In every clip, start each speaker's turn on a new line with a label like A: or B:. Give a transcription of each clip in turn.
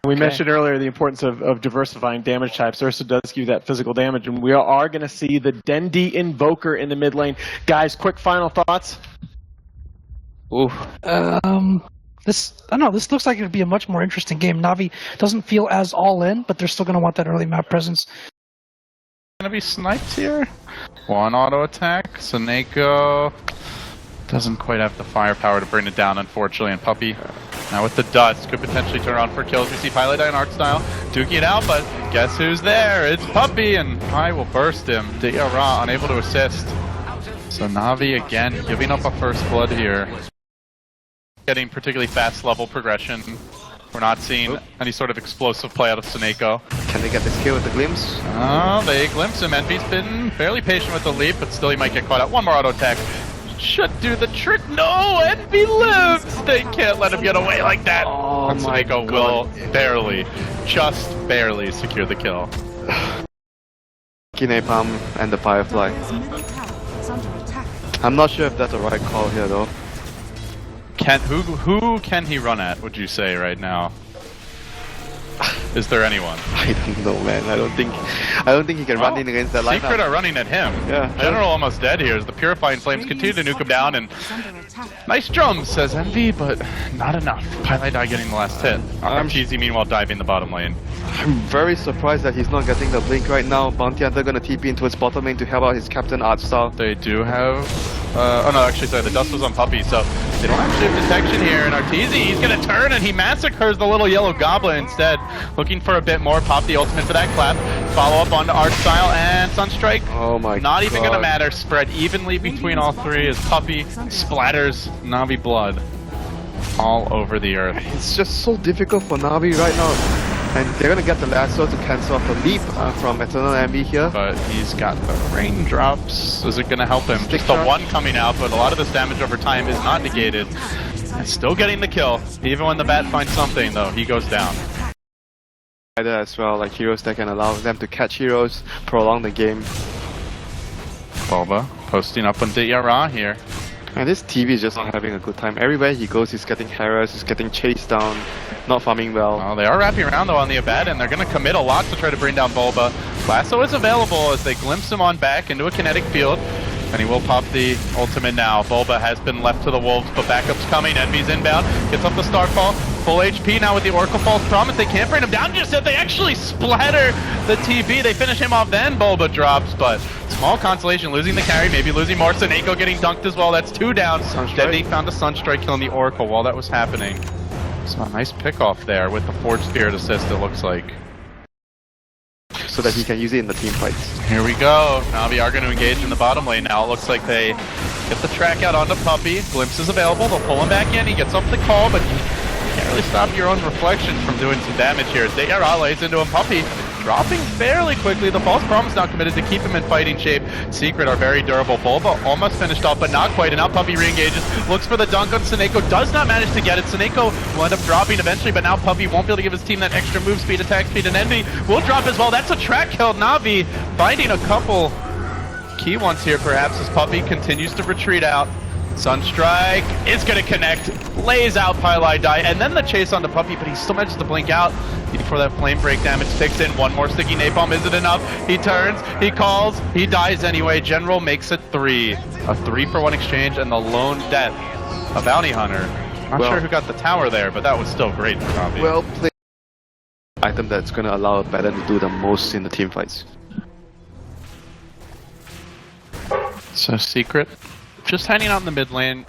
A: We mentioned earlier the importance of diversifying damage types. Ursa does give you that physical damage, and we are going to see the Dendi Invoker in the mid lane. Guys, quick final thoughts?
B: Ooh.
C: I don't know, this looks like it would be a much more interesting game. Navi doesn't feel as all in, but they're still going to want that early map presence.
B: Gonna be sniped here. One auto attack. Seneko doesn't quite have the firepower to bring it down, unfortunately, and Puppey now with the dust could potentially turn around for kills. We see Pilot Die and Art Style duking it out, but guess who's there? It's Puppey, and I will burst him. Ra unable to assist. So Navi again giving up a first blood here. Getting particularly fast level progression. We're not seeing any sort of explosive play out of Seneko.
D: Can they get this kill with the glimpse?
B: Oh, they glimpse him. Envy's been fairly patient with the leap, but still he might get caught out. One more auto attack. Should do the trick. No, Envy lives! They can't let him get away like that.
D: Oh
B: and
D: my
B: Seneko
D: God.
B: will barely, just barely secure the kill.
D: Napalm and the Firefly. I'm not sure if that's the right call here though.
B: Who can he run at, would you say, right now? Is there anyone?
D: I don't know, man. I don't think he can run in against that lineup.
B: Secret are running at him.
D: Yeah.
B: General almost dead here as the Purifying Flames continue to nuke him down, and nice drums, says Envy, but not enough. Pilot Die getting the last hit. Cheesy meanwhile diving the bottom lane.
D: I'm very surprised that he's not getting the blink right now. Bounty Hunter gonna TP into his bottom lane to help out his captain Artstyle.
B: They do have... oh no, actually sorry, the dust was on Puppey, so they don't actually have detection here, and Arteezy, he's gonna turn and he massacres the little yellow goblin instead. Looking for a bit more, pop the ultimate for that clap, follow up onto Artstyle and Sunstrike.
D: Oh my
B: Not
D: God.
B: even gonna matter, spread evenly between all three as Puppey splatters Navi blood all over the earth.
D: It's just so difficult for Navi right now. And they're gonna get the lasso to cancel off the leap from Eternal Envy here.
B: But he's got the raindrops. Is it gonna help him?
D: Stick
B: Just the
D: shot.
B: one coming out, but a lot of this damage over time is not negated. And still getting the kill. Even when the bat finds something, though, he goes down.
D: As well, like heroes that can allow them to catch heroes, prolong the game.
B: Bulba posting up on Ra here.
D: And this TV is just not having a good time. Everywhere he goes, he's getting harassed, he's getting chased down, not farming well.
B: Oh, they are wrapping around though on the Abad, and they're going to commit a lot to try to bring down Bulba. Lasso is available as they glimpse him on back into a kinetic field, and he will pop the ultimate now. Bulba has been left to the wolves, but backup's coming. Envy's inbound, gets up the Starfall, full HP now with the Oracle False Promise. They can't bring him down just yet. They actually splatter the TB. They finish him off, then Bulba drops, but small consolation, losing the carry, maybe losing more. Seneko getting dunked as well. That's two down. Deadly found a Sunstrike killing the Oracle while that was happening. So a nice pick off there with the Forge Spirit assist, it looks like.
D: So that he can use it in the team fights.
B: Here we go. Navi are going to engage in the bottom lane now. It looks like they get the track out onto Puppey. Glimpse is available. They'll pull him back in. He gets up the call, but you can't really stop your own reflection from doing some damage here. Ra lays into him. Puppey dropping fairly quickly. The False Promise now committed to keep him in fighting shape. Secret are very durable. Bulba almost finished off, but not quite. And now Puppey re-engages. Looks for the dunk on Seneko. Does not manage to get it. Seneko will end up dropping eventually, but now Puppey won't be able to give his team that extra move speed, attack speed, and Envy will drop as well. That's a track kill. Navi finding a couple key ones here perhaps as Puppey continues to retreat out. Sunstrike is going to connect, lays out Pilot Die, and then the chase onto Puppey, but he still manages to blink out before that flame break damage ticks in. One more sticky napalm, is it enough? He turns, he calls, he dies anyway. General makes it 3. A 3-for-1 exchange and the lone death. A bounty hunter. Not sure who got the tower there, but that was still great for Navi.
D: Well played. Item that's gonna allow Baden to do the most in the team fights.
B: So Secret just hanging out in the mid lane.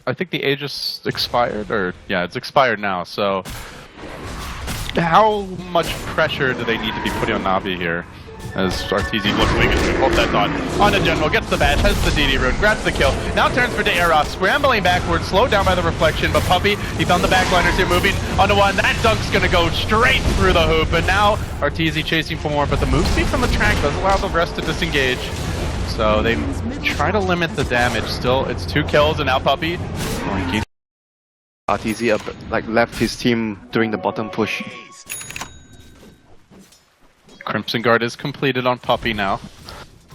B: I think the Aegis expired, or yeah, it's expired now. So how much pressure do they need to be putting on Navi here? As Arteezy looks like he's going to hold that on the General, gets the badge, has the DD rune, grabs the kill, now turns for Ra, scrambling backwards, slowed down by the reflection, but Puppey, he found the backliners here, moving onto one. That dunk's going to go straight through the hoop, and now Arteezy chasing for more, but the move speed from the track does allow the rest to disengage. So they try to limit the damage. Still, it's 2 kills, and now Puppey.
D: Arteezy like left his team during the bottom push.
B: Crimson Guard is completed on Puppey now.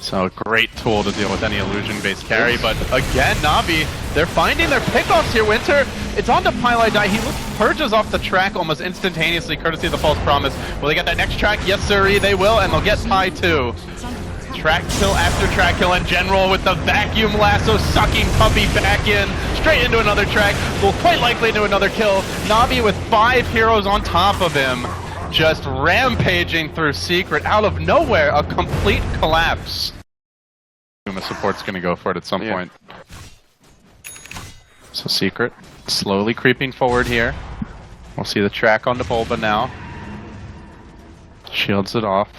B: So a great tool to deal with any illusion-based carry, but again, Navi, they're finding their pickoffs here. Winter, it's on to Die. He purges off the track almost instantaneously, courtesy of the false promise. Will they get that next track? Yes, sir, they will, and they'll get Pi too. Track kill after track kill, and General with the vacuum lasso sucking Puppey back in, straight into another track, will quite likely into another kill. Navi with 5 heroes on top of him, just rampaging through Secret out of nowhere, a complete collapse. The support's gonna go for it at some point. So Secret slowly creeping forward here. We'll see the track on the Bulba now. Shields it off.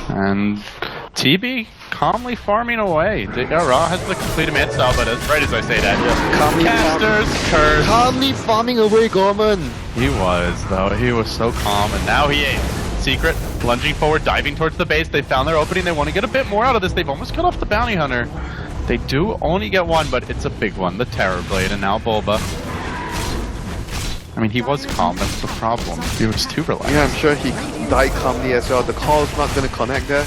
B: And TB calmly farming away. Ra has the complete man style, but right as I say that, casters, curse.
D: Calmly farming away, Gorman.
B: He was, though. He was so calm, and now he ate. Secret, lunging forward, diving towards the base. They found their opening. They want to get a bit more out of this. They've almost cut off the Bounty Hunter. They do only get one, but it's a big one. The Terror Blade, and now Bulba. I mean, he was calm, that's the problem. He was too relaxed.
D: Yeah, I'm sure he died calmly as well. The call's not going to connect there.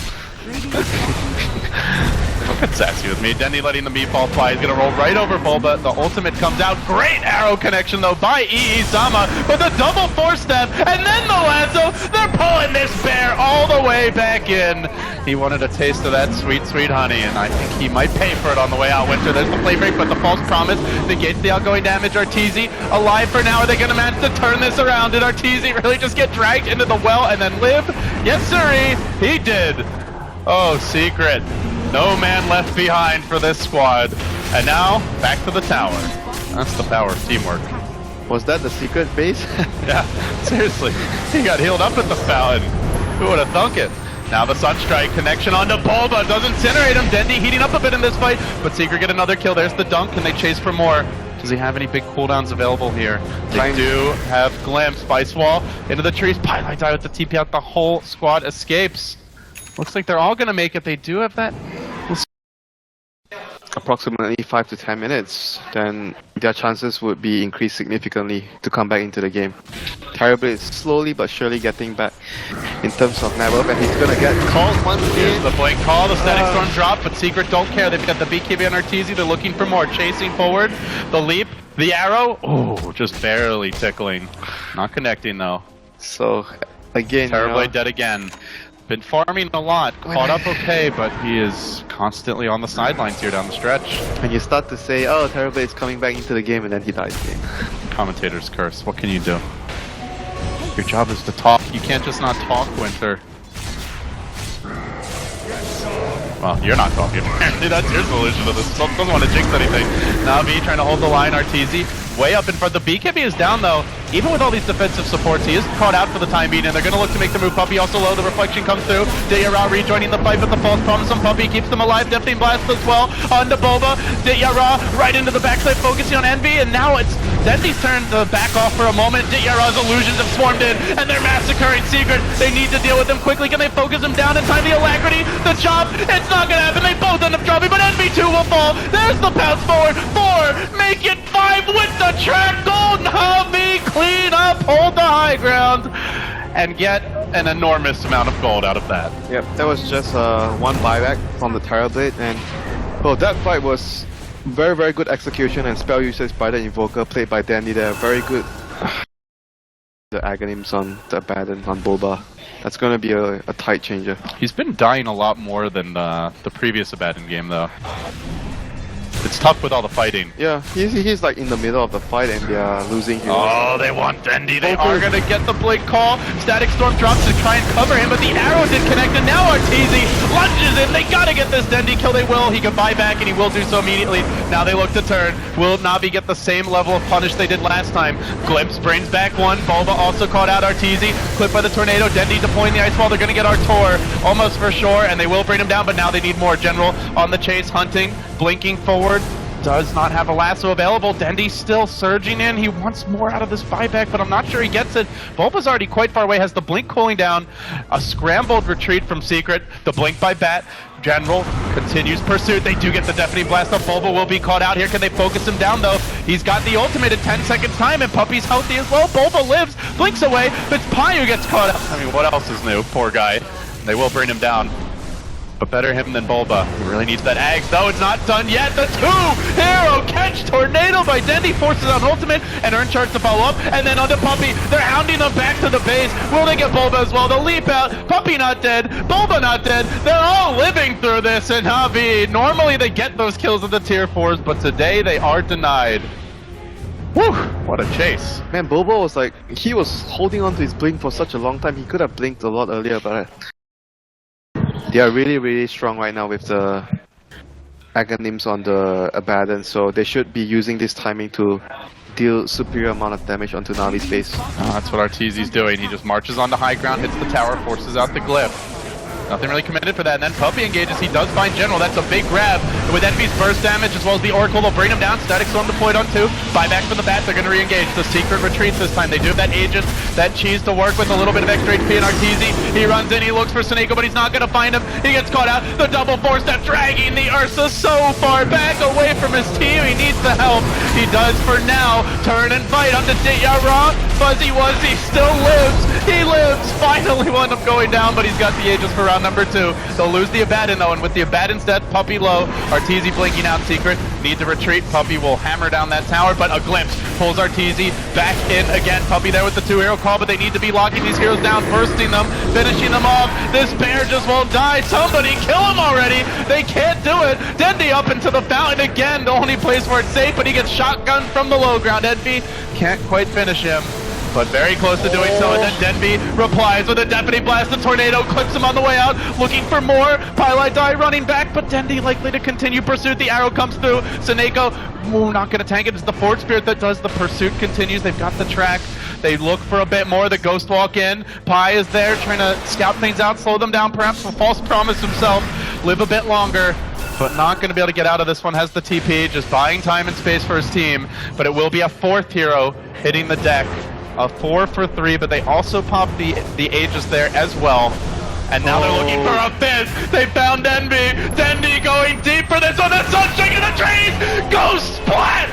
B: Don't get sassy with me. Dendy letting the meatball fly. He's going to roll right over Bulba. The ultimate comes out. Great arrow connection, though, by Sama. But the double 4-step, and then the lasso. They're pulling this bear all the way back in. He wanted a taste of that sweet, sweet honey, and I think he might pay for it on the way out. Winter, there's the play break, but the false promise negates the outgoing damage. Arteezy alive for now. Are they going to manage to turn this around? Did Arteezy really just get dragged into the well and then live? Yes, sirree, he did. Oh, Secret. No man left behind for this squad. And now, back to the tower. That's the power of teamwork.
D: Was that the Secret base?
B: Yeah, seriously. He got healed up at the fountain. Who would have thunk it? Now the Sunstrike connection onto Bulba. Doesn't incinerate him. Dendy heating up a bit in this fight. But Secret get another kill. There's the dunk. Can they chase for more? Does he have any big cooldowns available here? They do have Glimpse. Spice Wall into the trees. Pilot die with the TP out. The whole squad escapes. Looks like they're all going to make it. They do have that.
D: Approximately 5 to 10 minutes, then their chances would be increased significantly to come back into the game. Terrible is slowly but surely getting back in terms of level, and he's going to get called once again.
B: The blink call, the static storm drop, but Secret don't care. They've got the BKB on Arteezy. They're looking for more. Chasing forward. The leap, the arrow. Oh, just barely tickling. Not connecting though.
D: So, again,
B: Terror Blade dead again. Been farming a lot, caught up okay, but he is constantly on the sidelines here down the stretch.
D: And you start to say, oh, Terror Blade is coming back into the game, and then he dies again.
B: Commentator's curse, what can you do? Your job is to talk, you can't just not talk, Winter. Well, you're not talking. That's your solution to this. Doesn't want to jinx anything. Navi trying to hold the line, Arteezy way up in front. The BKB is down though. Even with all these defensive supports, he is caught out for the time being, and they're going to look to make the move. Puppey also low, the reflection comes through. Ra rejoining the fight, but the false promise on Puppey keeps them alive. Deathing Blast as well on the Bulba. Ra right into the backside, focusing on Envy, and now it's Dendy's turn to back off for a moment. Ra's illusions have swarmed in, and they're massacring Secret. They need to deal with them quickly. Can they focus him down in time? The alacrity, the chop, it's not going to happen. They both end up dropping, but Envy 2 will fall. There's the pounce forward. 4, make it 5 with the track. Gold Navi, clean up, hold the high ground, and get an enormous amount of gold out of that.
D: Yep, that was just one buyback from the Terror Blade, and well, that fight was very, very good execution and spell usage by the Invoker, played by Dandy there. Very good. The Aghanim's on the Abaddon on Bulba. That's going to be a tight changer.
B: He's been dying a lot more than the previous Abaddon game, though. It's tough with all the fighting.
D: Yeah, he's like in the middle of the fight and they are losing heroes.
B: Oh, they want Dendy. They are going to get the blink call. Static Storm drops to try and cover him, but the arrow did connect, and now Arteezy lunges in. They got to get this Dendy kill. They will. He can buy back, and he will do so immediately. Now they look to turn. Will Navi get the same level of punish they did last time? Glimpse brings back one. Bulba also caught out Arteezy. Clipped by the tornado. Dendy deploying the ice wall. They're going to get Artor almost for sure, and they will bring him down, but now they need more. General on the chase, hunting, blinking forward. Does not have a lasso available. Dendy's still surging in. He wants more out of this buyback, but I'm not sure he gets it. Bulba's already quite far away, has the blink cooling down. A scrambled retreat from Secret. The blink by Bat. General continues pursuit. They do get the deafening blast up. Bulba will be caught out here. Can they focus him down though? He's got the ultimate in 10 seconds time, and Puppey's healthy as well. Bulba lives, blinks away, but it's Pi who gets caught out. I mean, what else is new? Poor guy. They will bring him down. But better him than Bulba. He really needs that Ags. No, it's not done yet. The two-hero catch tornado by Dendi forces on ultimate and Earn charge to follow up. And then onto Puppey. They're hounding them back to the base. Will they get Bulba as well? They'll leap out. Puppey not dead. Bulba not dead. They're all living through this. And Navi, normally they get those kills in the tier 4s, but today they are denied. Whew, what a chase.
D: Man, Bulba was like, he was holding on to his blink for such a long time. He could have blinked a lot earlier, but they are really, really strong right now with the Aghanims on the Abaddon, so they should be using this timing to deal superior amount of damage onto Navi's base.
B: That's what Arteezy's doing. He just marches onto high ground, hits the tower, forces out the glyph. Nothing really committed for that, and then Puppey engages. He does find General. That's a big grab. And with Envy's burst damage as well as the Oracle, they'll bring him down. Static Storm deployed on 2. Buyback from the bat. They're going to re-engage. The Secret retreats this time. They do have that Aegis, that Cheese to work with, a little bit of extra HP in Arteezy. He runs in. He looks for Sneko, but he's not going to find him. He gets caught out. The double force step dragging the Ursa so far back away from his team. He needs the help. He does for now. Turn and fight onto Ditya. Fuzzy Wuzzy still lives. He lives. Finally wound up going down, but he's got the Aegis for round number 2. They'll lose the Abaddon though, and with the Abaddon's death, Puppey low, Arteezy blinking out Secret, need to retreat. Puppey will hammer down that tower, but a glimpse pulls Arteezy back in again. Puppey there with the 2-hero call, but they need to be locking these heroes down, bursting them, finishing them off. This bear just won't die. Somebody kill him already. They can't do it. Dendi up into the fountain again, the only place where it's safe, but he gets shotgunned from the low ground. Envy can't quite finish him, but very close to doing so, and then Denby replies with a Deputy Blast. The Tornado clips him on the way out, looking for more. Pylai Die running back, but Dendi likely to continue pursuit. The arrow comes through. Sneko, not going to tank it. It's the Fort Spirit that does. The pursuit continues. They've got the track. They look for a bit more. The Ghost walk in. Pi is there trying to scout things out, slow them down, perhaps for False Promise himself. Live a bit longer, but not going to be able to get out of this one. Has the TP, just buying time and space for his team, but it will be a 4th hero hitting the deck. A 4 for 3, but they also pop the Aegis there as well. And now they're looking for a 5th. They found Envy. Dendi going deep for this one. The sun shaking the trees. Ghost splat.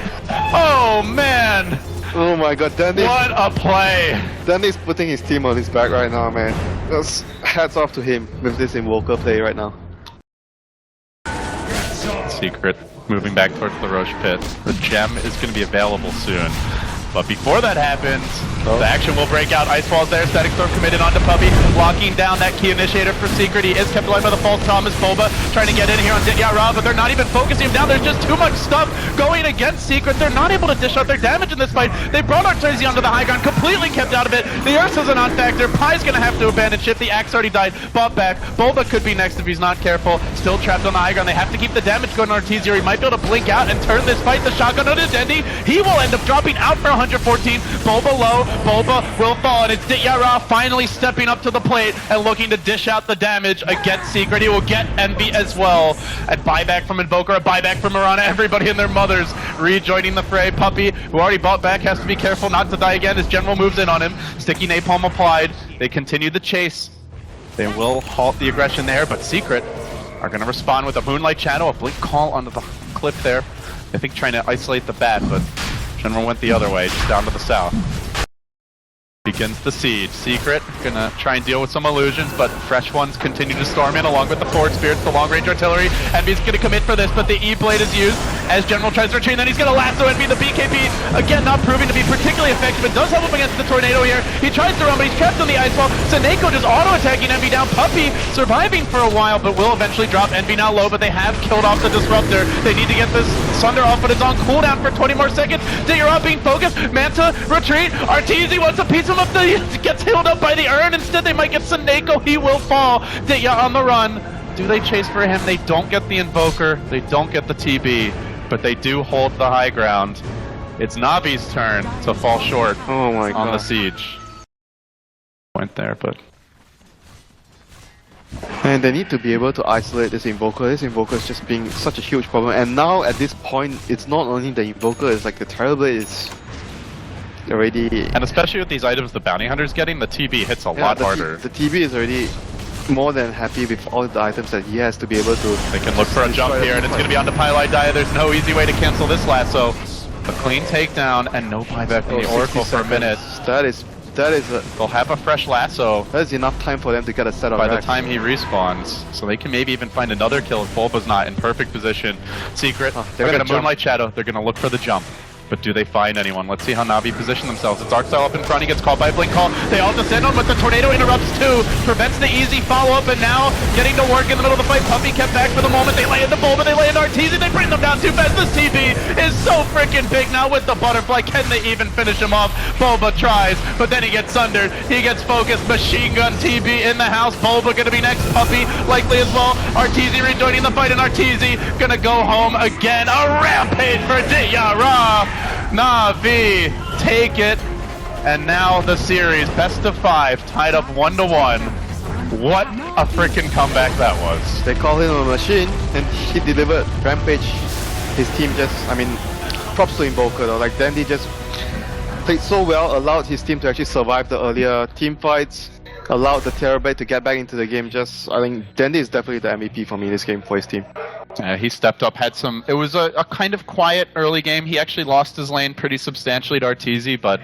B: Oh man.
D: Oh my god, Dendi.
B: What a play.
D: Dendi's putting his team on his back right now, man. Just hats off to him with this Invoker play right now.
B: Secret moving back towards the Roche pit. The gem is going to be available soon. But before that happens, the action will break out. Ice Wall's there, Static Storm committed onto Puppey, locking down that key initiator for Secret. He is kept alive by the False Promise. Bulba trying to get in here on Ditya, but they're not even focusing him down. There's just too much stuff going against Secret. They're not able to dish out their damage in this fight. They brought Arteezy onto the high ground, completely kept out of it. The Ursa's a non-factor. Pi's gonna have to abandon ship. The Axe already died, bought back. Bulba could be next if he's not careful. Still trapped on the high ground. They have to keep the damage going on Arteezy, or he might be able to blink out and turn this fight. The shotgun onto Dendi. He will end up dropping out for 114. Bulba low. Bulba will fall, and it's Ditya finally stepping up to the plate and looking to dish out the damage against Secret. He will get Envy as well. And buyback from Invoker, a buyback from Mirana. Everybody and their mothers rejoining the fray. Puppey, who already bought back, has to be careful not to die again as General moves in on him. Sticky napalm applied. They continue the chase. They will halt the aggression there, but Secret are going to respond with a Moonlight Shadow, a blink call onto the cliff there. I think trying to isolate the bat, but General went the other way, just down to the south. Begins the siege. Secret gonna try and deal with some illusions, but fresh ones continue to storm in along with the Fort Spirits, the long-range artillery. Envy's gonna commit for this, but the E-Blade is used as General tries to retreat, then he's gonna lasso Envy. The BKB, again, not proving to be particularly effective, but does help him against the Tornado here. He tries to run, but he's trapped on the ice wall. Sneko just auto-attacking Envy down. Puppey surviving for a while, but will eventually drop. Envy now low, but they have killed off the Disruptor. They need to get this Sunder off, but it's on cooldown for 20 more seconds. Ditya being focused. Manta, retreat. Arteezy wants a piece of him. Gets healed up by the urn. Instead, they might get Sneko. He will fall. Ditya on the run. Do they chase for him? They don't get the Invoker. They don't get the TB, but they do hold the high ground. It's Navi's turn to fall short on the siege. Point there, but...
D: And they need to be able to isolate this Invoker. This Invoker is just being such a huge problem. And now, at this point, it's not only the Invoker, it's like the Terrorblade is... already,
B: and especially with these items the Bounty Hunter's getting, the TB hits a lot harder.
D: The TB is already more than happy with all the items that he has to be able to...
B: They can look for a jump here, and it's going to be on the Pylai Die. There's no easy way to cancel this lasso. A clean takedown, and no buyback from the Oracle for a minute.
D: That is that is
B: They'll have a fresh lasso
D: that is enough time for them to get a set of
B: by the
D: racks.
B: time he respawns. So they can maybe even find another kill if Bulba's not in perfect position. Secret,
D: they're
B: they're
D: gonna
B: going to Moonlight Shadow. They're going to look for the jump. But do they find anyone? Let's see how Navi position themselves. It's Arcstyle up in front. He gets called by a Blink Call. They all descend on, but the Tornado interrupts too. Prevents the easy follow-up, and now getting to work in the middle of the fight. Puppy kept back for the moment. They lay into Bulba. They lay into Arteezy. They bring them down too fast. This TB is so freaking big now with the butterfly. Can they even finish him off? Bulba tries, but then he gets sundered. He gets focused. Machine gun TB in the house. Bulba gonna be next. Puppy likely as well. Arteezy rejoining the fight, and Arteezy gonna go home again. A rampage for Diyara. Navi take it, and now the series best of 5 tied up 1-1. What a freaking comeback that was.
D: They call him a machine, and he delivered. Rampage, his team just, I mean, props to Invoker though. Like Dandy just played so well, allowed his team to actually survive the earlier team fights, allowed the Terrorblade to get back into the game. Just, I think Dandy is definitely the MVP for me this game for his team.
B: He stepped up, had some, it was a kind of quiet early game. He actually lost his lane pretty substantially to Arteezy, but